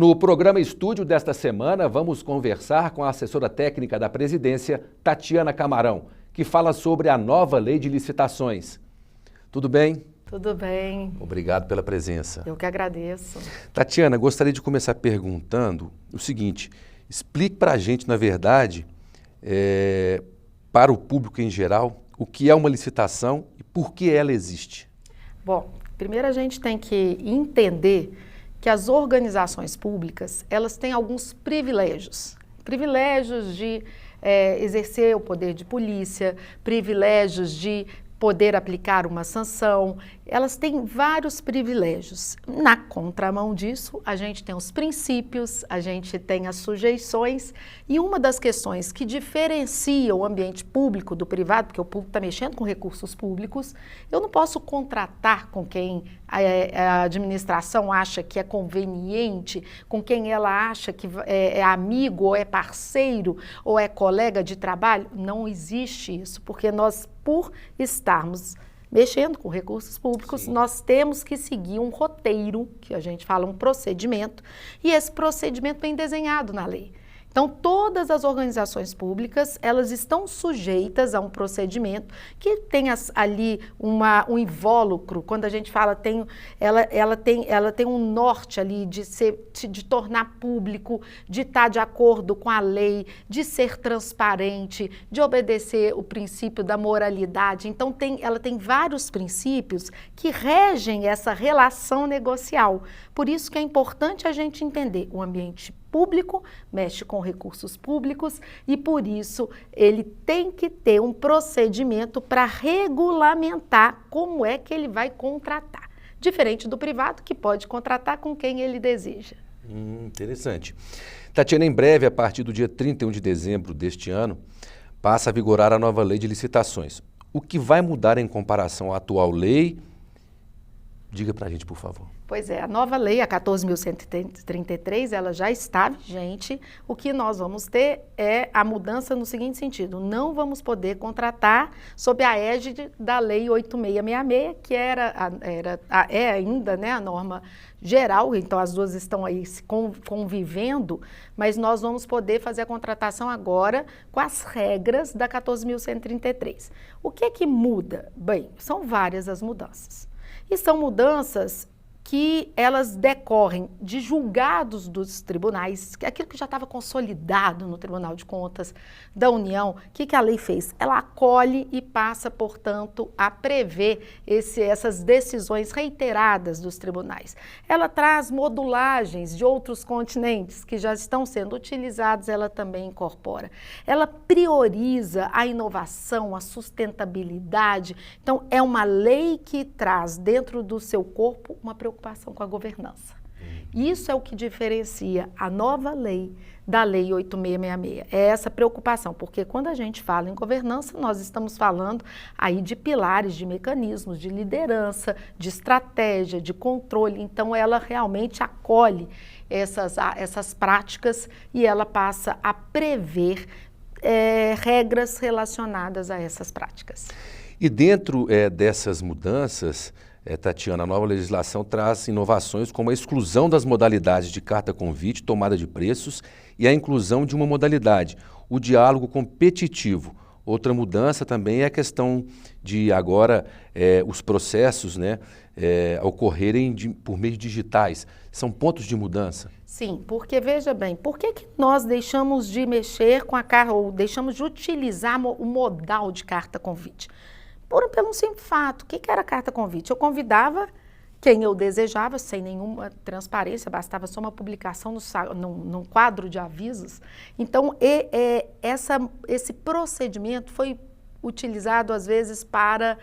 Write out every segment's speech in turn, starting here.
No programa Estúdio desta semana, vamos conversar com a assessora técnica da presidência, Tatiana Camarão, que fala sobre a nova lei de licitações. Tudo bem? Tudo bem. Obrigado pela presença. Eu que agradeço. Tatiana, gostaria de começar perguntando o seguinte: explique para a gente, na verdade, para o público em geral, o que é uma licitação e por que ela existe. Bom, primeiro a gente tem que entender que as organizações públicas, elas têm alguns privilégios. Privilégios de exercer o poder de polícia, privilégios de poder aplicar uma sanção, elas têm vários privilégios. Na contramão disso, a gente tem os princípios, a gente tem as sujeições, e uma das questões que diferencia o ambiente público do privado, porque o público está mexendo com recursos públicos, eu não posso contratar com quem a administração acha que é conveniente, com quem ela acha que é amigo, ou é parceiro, ou é colega de trabalho. Não existe isso, porque nós, por estarmos mexendo com recursos públicos, Sim, nós temos que seguir um roteiro, que a gente fala um procedimento, e esse procedimento vem desenhado na lei. Então, todas as organizações públicas, elas estão sujeitas a um procedimento que tem ali um invólucro. Quando a gente fala, ela tem um norte ali de tornar público, de estar de acordo com a lei, de ser transparente, de obedecer o princípio da moralidade. Então, ela tem vários princípios que regem essa relação negocial. Por isso que é importante a gente entender o ambiente público, mexe com recursos públicos e, por isso, ele tem que ter um procedimento para regulamentar como é que ele vai contratar. Diferente do privado, que pode contratar com quem ele deseja. Interessante. Tatiana, em breve, a partir do dia 31 de dezembro deste ano, passa a vigorar a nova lei de licitações. O que vai mudar em comparação à atual lei? Diga para a gente, por favor. Pois é, a nova lei, a 14.133, ela já está vigente. O que nós vamos ter é a mudança no seguinte sentido: não vamos poder contratar sob a égide da lei 8666, que é ainda, né, a norma geral. Então as duas estão aí convivendo, mas nós vamos poder fazer a contratação agora com as regras da 14.133. O que é que muda? Bem, são várias as mudanças. E são mudanças que elas decorrem de julgados dos tribunais, aquilo que já estava consolidado no Tribunal de Contas da União. O que a lei fez? Ela acolhe e passa, portanto, a prever essas decisões reiteradas dos tribunais. Ela traz modulagens de outros continentes que já estão sendo utilizados, ela também incorpora. Ela prioriza a inovação, a sustentabilidade. Então, é uma lei que traz dentro do seu corpo uma preocupação com a governança. Isso é o que diferencia a nova lei da lei 8666. É essa preocupação, porque quando a gente fala em governança, nós estamos falando aí de pilares, de mecanismos, de liderança, de estratégia, de controle. Então, ela realmente acolhe essas práticas e ela passa a prever regras relacionadas a essas práticas. E dentro dessas mudanças, Tatiana, a nova legislação traz inovações como a exclusão das modalidades de carta-convite, tomada de preços e a inclusão de uma modalidade, o diálogo competitivo. Outra mudança também é a questão de agora os processos, né, ocorrerem por meios digitais. São pontos de mudança? Sim, porque veja bem, por que nós deixamos de mexer com a carta, ou deixamos de utilizar o modal de carta-convite? Pelo um simples fato. O que era carta-convite? Eu convidava quem eu desejava, sem nenhuma transparência, bastava só uma publicação num quadro de avisos. Então, esse procedimento foi utilizado, às vezes, para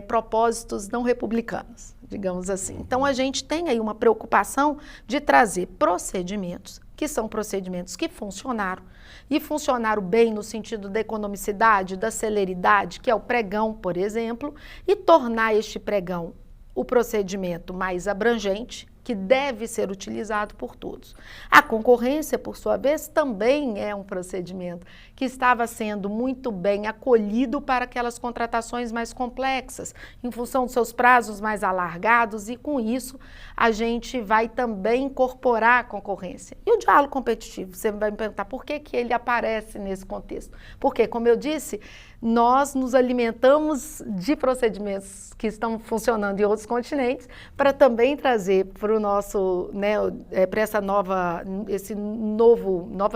propósitos não republicanos, digamos assim. Então, a gente tem aí uma preocupação de trazer procedimentos que são procedimentos que funcionaram, e funcionaram bem no sentido da economicidade, da celeridade, que é o pregão, por exemplo, e tornar este pregão o procedimento mais abrangente, que deve ser utilizado por todos. A concorrência, por sua vez, também é um procedimento que estava sendo muito bem acolhido para aquelas contratações mais complexas, em função dos seus prazos mais alargados, e com isso a gente vai também incorporar a concorrência. E o diálogo competitivo, você vai me perguntar por que ele aparece nesse contexto? Porque, como eu disse, nós nos alimentamos de procedimentos que estão funcionando em outros continentes para também trazer para o nosso, para essa nova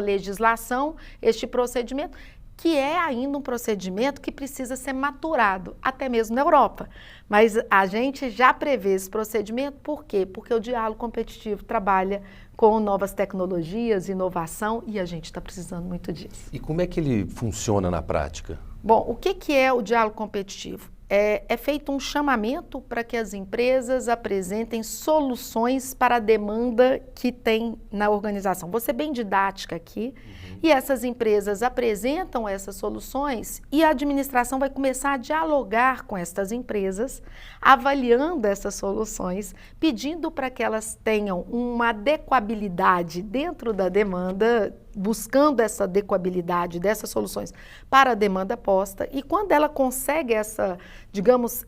legislação, este procedimento, que é ainda um procedimento que precisa ser maturado, até mesmo na Europa. Mas a gente já prevê esse procedimento, por quê? Porque o diálogo competitivo trabalha com novas tecnologias, inovação, e a gente está precisando muito disso. E como é que ele funciona na prática? Bom, o que é o diálogo competitivo? É feito um chamamento para que as empresas apresentem soluções para a demanda que tem na organização. Vou ser bem didática aqui. E essas empresas apresentam essas soluções e a administração vai começar a dialogar com estas empresas, avaliando essas soluções, pedindo para que elas tenham uma adequabilidade dentro da demanda, buscando essa adequabilidade dessas soluções para a demanda posta, e quando ela consegue essa, digamos,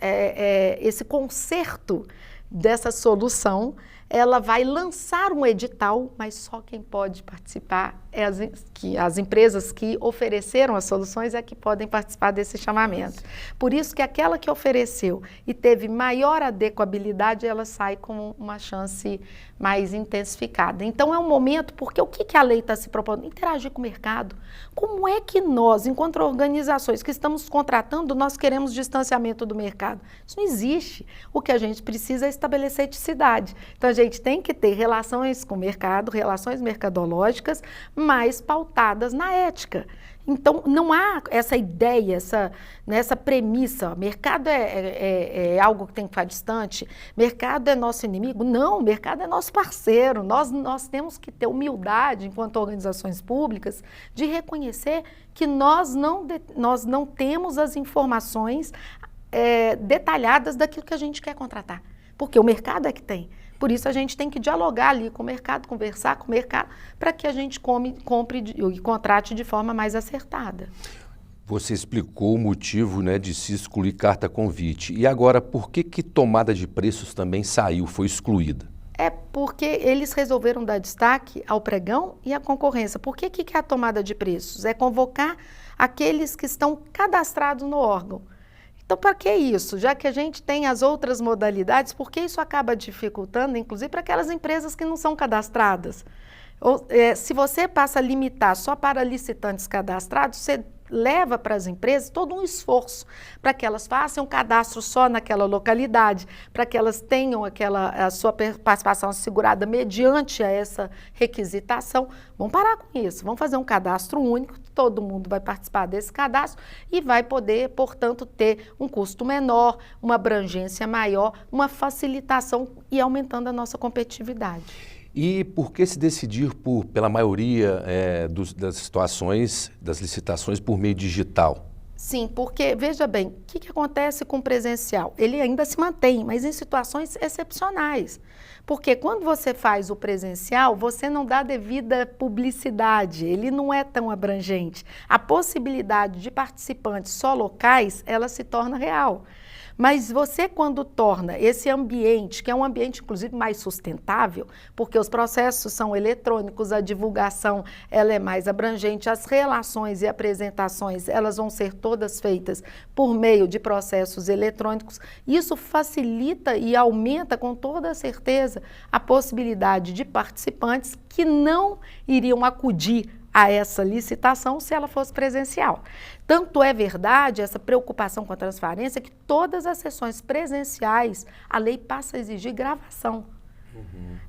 esse conserto dessa solução, ela vai lançar um edital, mas só quem pode participar as empresas que ofereceram as soluções é que podem participar desse chamamento. Por isso que aquela que ofereceu e teve maior adequabilidade, ela sai com uma chance mais intensificada. Então é um momento, porque o que a lei está se propondo? Interagir com o mercado. Como é que nós, enquanto organizações que estamos contratando, nós queremos distanciamento do mercado? Isso não existe. O que a gente precisa é estabelecer eticidade. Então a gente tem que ter relações com o mercado, relações mercadológicas, mais pautadas na ética. Então, não há essa ideia, essa premissa, mercado é algo que tem que ficar distante, mercado é nosso inimigo. Não, mercado é nosso parceiro. Nós temos que ter humildade, enquanto organizações públicas, de reconhecer que nós não temos as informações detalhadas daquilo que a gente quer contratar, porque o mercado é que tem. Por isso, a gente tem que dialogar ali com o mercado, conversar com o mercado, para que a gente compre e contrate de forma mais acertada. Você explicou o motivo, de se excluir carta convite. E agora, por que tomada de preços também saiu, foi excluída? É porque eles resolveram dar destaque ao pregão e à concorrência. Por que é a tomada de preços? É convocar aqueles que estão cadastrados no órgão. Então, para que isso? Já que a gente tem as outras modalidades, por que isso acaba dificultando, inclusive, para aquelas empresas que não são cadastradas? Se você passa a limitar só para licitantes cadastrados, você leva para as empresas todo um esforço para que elas façam um cadastro só naquela localidade, para que elas tenham a sua participação assegurada mediante essa requisitação. Vamos parar com isso, vamos fazer um cadastro único, todo mundo vai participar desse cadastro e vai poder, portanto, ter um custo menor, uma abrangência maior, uma facilitação e aumentando a nossa competitividade. E por que se decidir pela maioria das situações, das licitações, por meio digital? Sim, porque, veja bem, o que acontece com o presencial? Ele ainda se mantém, mas em situações excepcionais. Porque quando você faz o presencial, você não dá devida publicidade, ele não é tão abrangente. A possibilidade de participantes só locais, ela se torna real. Mas você, quando torna esse ambiente, que é um ambiente, inclusive, mais sustentável, porque os processos são eletrônicos, a divulgação ela é mais abrangente, as relações e apresentações, elas vão ser todas feitas por meio de processos eletrônicos, isso facilita e aumenta, com toda certeza, a possibilidade de participantes que não iriam acudir a essa licitação se ela fosse presencial. Tanto é verdade essa preocupação com a transparência que todas as sessões presenciais, a lei passa a exigir gravação.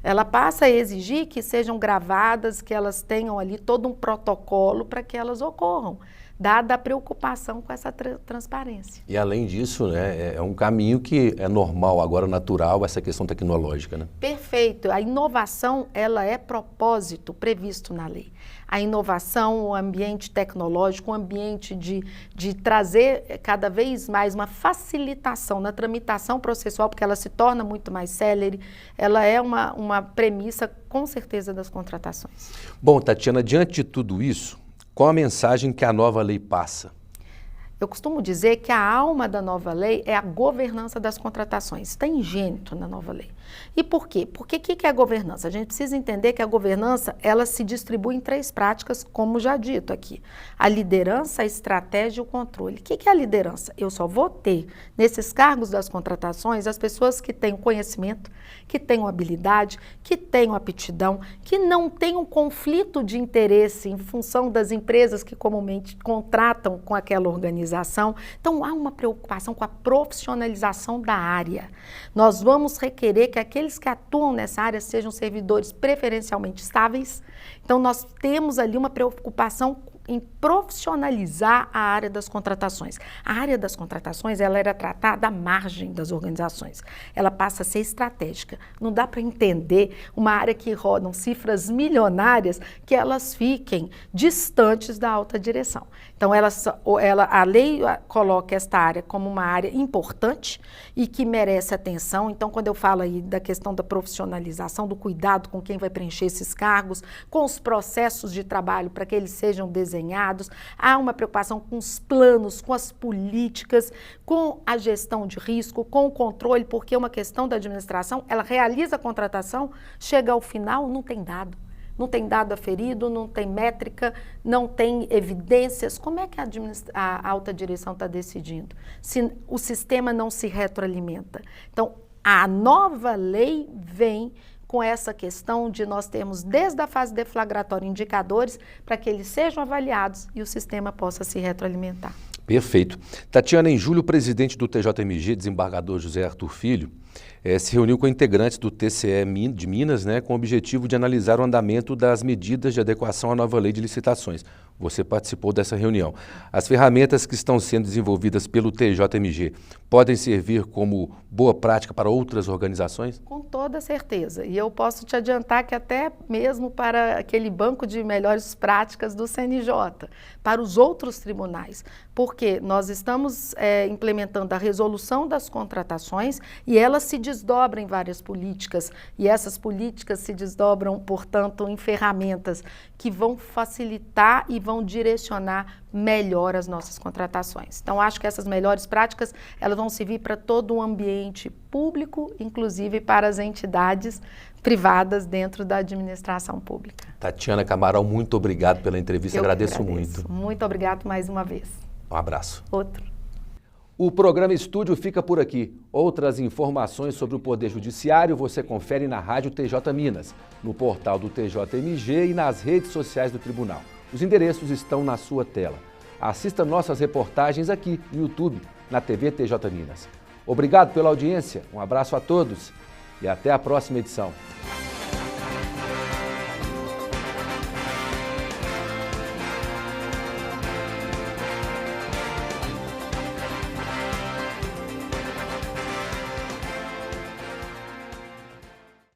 Ela passa a exigir que sejam gravadas, que elas tenham ali todo um protocolo para que elas ocorram dada a preocupação com essa transparência. E além disso, né, é um caminho que é normal, agora natural, essa questão tecnológica, né? Perfeito. A inovação, ela é propósito previsto na lei. A inovação, o ambiente tecnológico, o ambiente de trazer cada vez mais uma facilitação na tramitação processual, porque ela se torna muito mais célere, ela é uma premissa, com certeza, das contratações. Bom, Tatiana, diante de tudo isso, qual a mensagem que a nova lei passa? Eu costumo dizer que a alma da nova lei é a governança das contratações. Está ingênito na nova lei. E por quê? Porque o que é a governança? A gente precisa entender que a governança, ela se distribui em 3 práticas, como já dito aqui. A liderança, a estratégia e o controle. O que é a liderança? Eu só vou ter, nesses cargos das contratações, as pessoas que tenham conhecimento, que tenham habilidade, que tenham aptidão, que não tenham conflito de interesse em função das empresas que comumente contratam com aquela organização. Então, há uma preocupação com a profissionalização da área. Nós vamos requerer que aqueles que atuam nessa área sejam servidores preferencialmente estáveis. Então, nós temos ali uma preocupação em profissionalizar a área das contratações. A área das contratações, ela era tratada à margem das organizações. Ela passa a ser estratégica. Não dá para entender uma área que rodam cifras milionárias que elas fiquem distantes da alta direção. Então, a lei coloca esta área como uma área importante e que merece atenção. Então, quando eu falo aí da questão da profissionalização, do cuidado com quem vai preencher esses cargos, com os processos de trabalho para que eles sejam desenhados, há uma preocupação com os planos, com as políticas, com a gestão de risco, com o controle, porque uma questão da administração, ela realiza a contratação, chega ao final, não tem dado. Não tem dado aferido, não tem métrica, não tem evidências. Como é que a alta direção está decidindo? Se o sistema não se retroalimenta. Então, a nova lei vem com essa questão de nós termos, desde a fase deflagratória, indicadores para que eles sejam avaliados e o sistema possa se retroalimentar. Perfeito. Tatiana, em julho, o presidente do TJMG, desembargador José Arthur Filho, se reuniu com integrantes do TCE de Minas, né, com o objetivo de analisar o andamento das medidas de adequação à nova lei de licitações. Você participou dessa reunião. As ferramentas que estão sendo desenvolvidas pelo TJMG podem servir como boa prática para outras organizações? Com toda certeza. E eu posso te adiantar que até mesmo para aquele banco de melhores práticas do CNJ, para os outros tribunais, porque nós estamos implementando a resolução das contratações e elas se desdobram em várias políticas e essas políticas se desdobram, portanto, em ferramentas que vão facilitar e vão direcionar melhor as nossas contratações. Então, acho que essas melhores práticas, elas vão servir para todo o ambiente público, inclusive para as entidades privadas dentro da administração pública. Tatiana Camarão, muito obrigado pela entrevista, agradeço muito. Muito obrigado mais uma vez. Um abraço. Outro. O programa Estúdio fica por aqui. Outras informações sobre o Poder Judiciário você confere na Rádio TJ Minas, no portal do TJMG e nas redes sociais do Tribunal. Os endereços estão na sua tela. Assista nossas reportagens aqui no YouTube, na TV TJ Minas. Obrigado pela audiência, um abraço a todos e até a próxima edição.